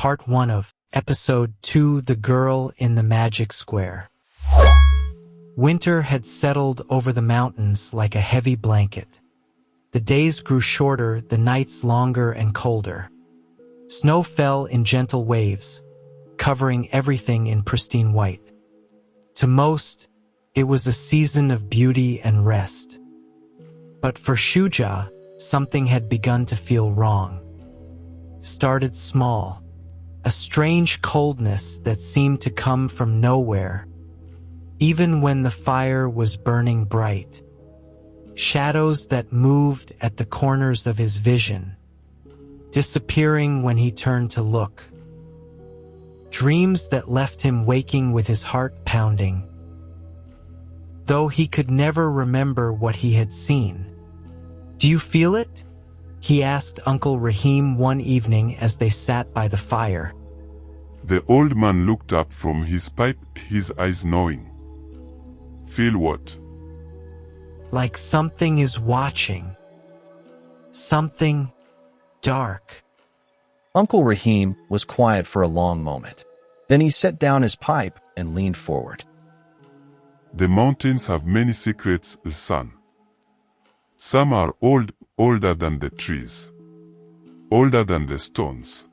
Part 1 of Episode 2, The Girl in the Magic Square. Winter had settled over the mountains like a heavy blanket. The days grew shorter, the nights longer and colder. Snow fell in gentle waves, covering everything in pristine white. To most, it was a season of beauty and rest. But for Shuja, something had begun to feel wrong. Started small, a strange coldness that seemed to come from nowhere, even when the fire was burning bright. Shadows that moved at the corners of his vision, disappearing when he turned to look. Dreams that left him waking with his heart pounding, though he could never remember what he had seen. "Do you feel it?" he asked Uncle Rahim one evening as they sat by the fire. The old man looked up from his pipe, his eyes knowing. "Feel what?" "Like something is watching. Something dark." Uncle Rahim was quiet for a long moment. Then he set down his pipe and leaned forward. "The mountains have many secrets, son. Some are older than the trees, older than the stones.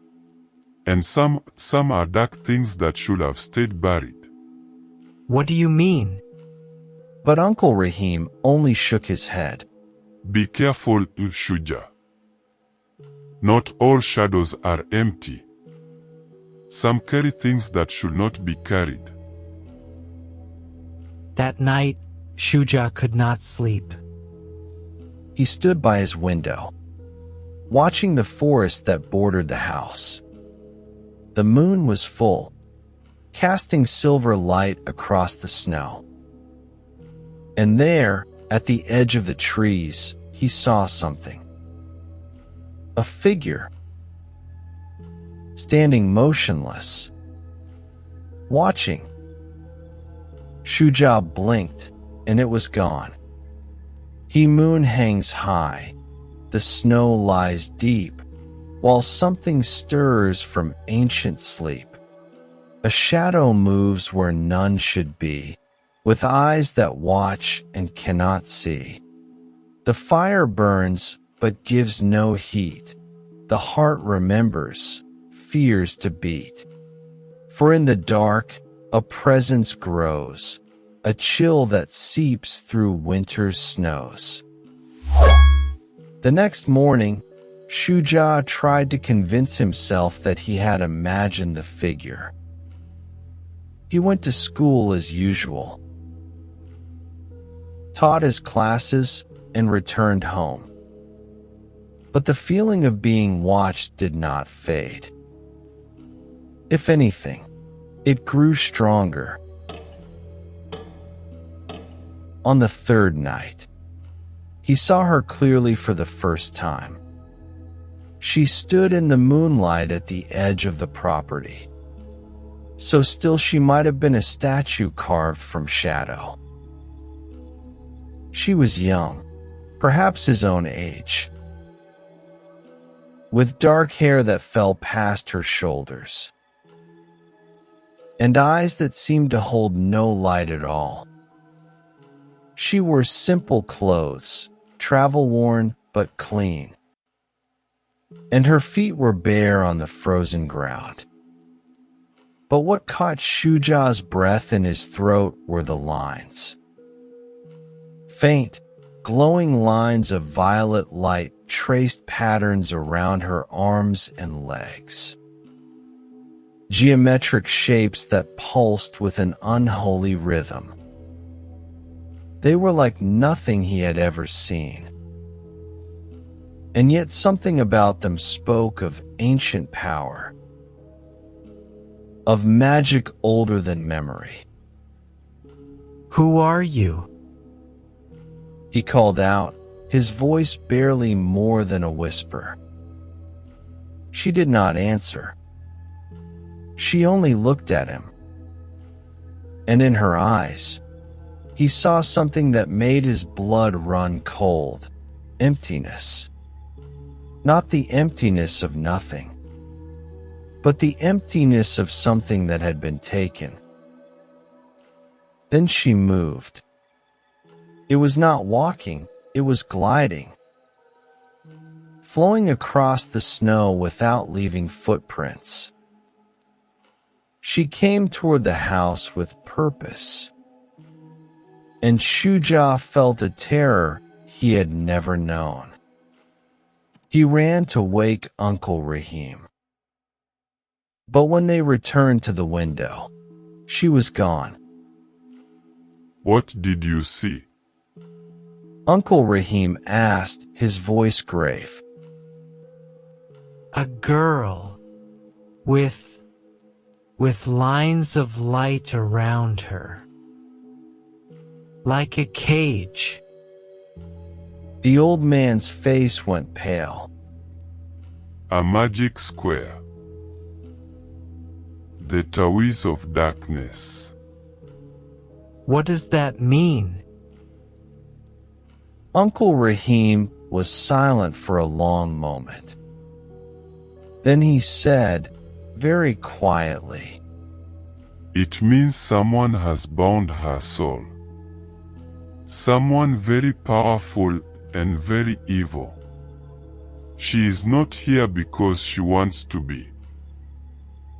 And some are dark things that should have stayed buried." "What do you mean?" But Uncle Rahim only shook his head. "Be careful, Shuja. Not all shadows are empty. Some carry things that should not be carried." That night, Shuja could not sleep. He stood by his window, watching the forest that bordered the house. The moon was full, casting silver light across the snow. And there, at the edge of the trees, he saw something. A figure, standing motionless, watching. Shuja blinked, and it was gone. The moon hangs high, the snow lies deep, while something stirs from ancient sleep. A shadow moves where none should be, with eyes that watch and cannot see. The fire burns, but gives no heat. The heart remembers, fears to beat. For in the dark, a presence grows, a chill that seeps through winter's snows. The next morning, Shuja tried to convince himself that he had imagined the figure. He went to school as usual, taught his classes, and returned home. But the feeling of being watched did not fade. If anything, it grew stronger. On the third night, he saw her clearly for the first time. She stood in the moonlight at the edge of the property, so still she might have been a statue carved from shadow. She was young, perhaps his own age, with dark hair that fell past her shoulders, and eyes that seemed to hold no light at all. She wore simple clothes, travel-worn but clean, and her feet were bare on the frozen ground. But what caught Shuja's breath in his throat were the lines. Faint, glowing lines of violet light traced patterns around her arms and legs. Geometric shapes that pulsed with an unholy rhythm. They were like nothing he had ever seen. And yet something about them spoke of ancient power, of magic older than memory. "Who are you?" He called out, his voice barely more than a whisper. She did not answer. She only looked at him. And in her eyes, he saw something that made his blood run cold. Emptiness. Not the emptiness of nothing, but the emptiness of something that had been taken. Then she moved. It was not walking, it was gliding, flowing across the snow without leaving footprints. She came toward the house with purpose, and Shuja felt a terror he had never known. He ran to wake Uncle Rahim. But when they returned to the window, she was gone. What did you see? Uncle Rahim asked, his voice grave. A girl with lines of light around her, like a cage. The old man's face went pale. A magic square. The Taoists of darkness. What does that mean? Uncle Rahim was silent for a long moment. Then he said, very quietly, It means someone has bound her soul. Someone very powerful and very evil. She is not here because she wants to be.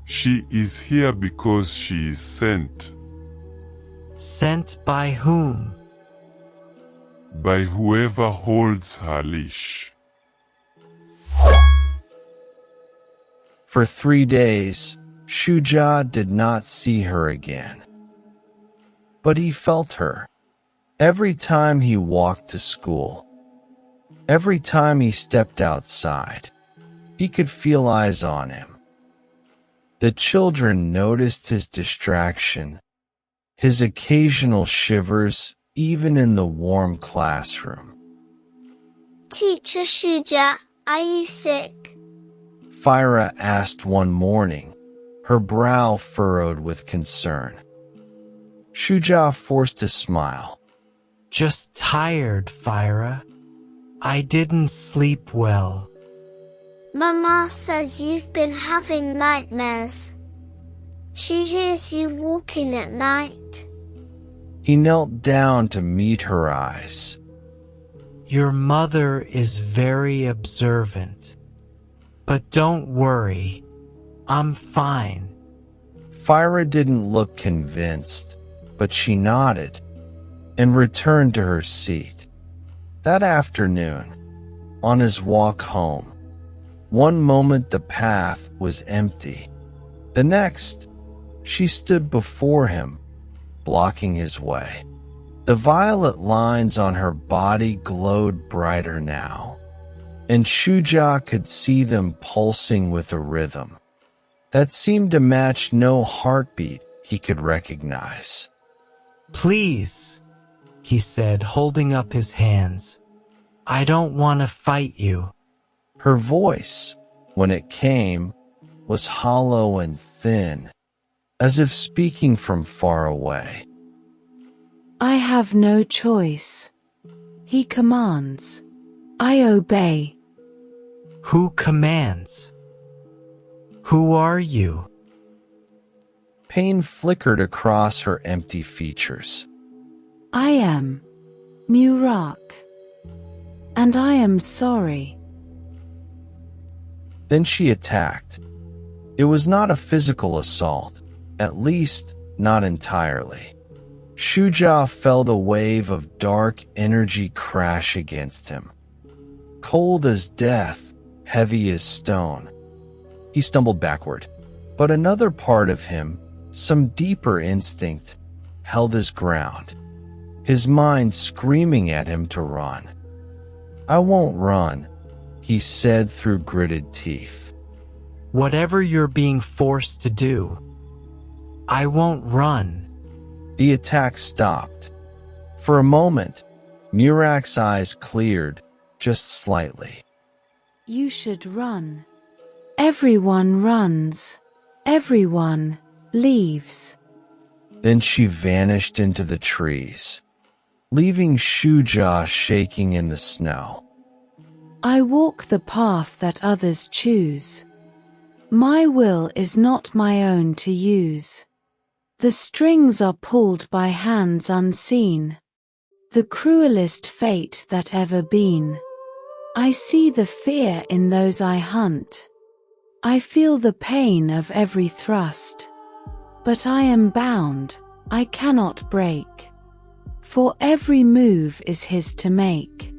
She is here because she is sent. Sent by whom? By whoever holds her leash. For 3 days, Shuja did not see her again. But he felt her. Every time he walked to school, every time he stepped outside, he could feel eyes on him. The children noticed his distraction, his occasional shivers, even in the warm classroom. Teacher Shuja, are you sick? Fira asked one morning, her brow furrowed with concern. Shuja forced a smile. Just tired, Fira. I didn't sleep well. Mama says you've been having nightmares. She hears you walking at night. He knelt down to meet her eyes. Your mother is very observant. But don't worry, I'm fine. Fira didn't look convinced, but she nodded and returned to her seat. That afternoon, on his walk home, one moment the path was empty. The next, she stood before him, blocking his way. The violet lines on her body glowed brighter now, and Shuja could see them pulsing with a rhythm that seemed to match no heartbeat he could recognize. Please, he said, holding up his hands. I don't want to fight you. Her voice, when it came, was hollow and thin, as if speaking from far away. I have no choice. He commands. I obey. Who commands? Who are you? Pain flickered across her empty features. I am Muraak. And I am sorry. Then she attacked. It was not a physical assault, at least not entirely. Shuja felt a wave of dark energy crash against him. Cold as death, heavy as stone. He stumbled backward, but another part of him, some deeper instinct, held his ground, his mind screaming at him to run. I won't run, he said through gritted teeth. Whatever you're being forced to do, I won't run. The attack stopped. For a moment, Muraak's eyes cleared, just slightly. You should run. Everyone runs. Everyone leaves. Then she vanished into the trees, leaving Shuja shaking in the snow. I walk the path that others choose. My will is not my own to use. The strings are pulled by hands unseen. The cruelest fate that ever been. I see the fear in those I hunt. I feel the pain of every thrust. But I am bound, I cannot break. For every move is his to make.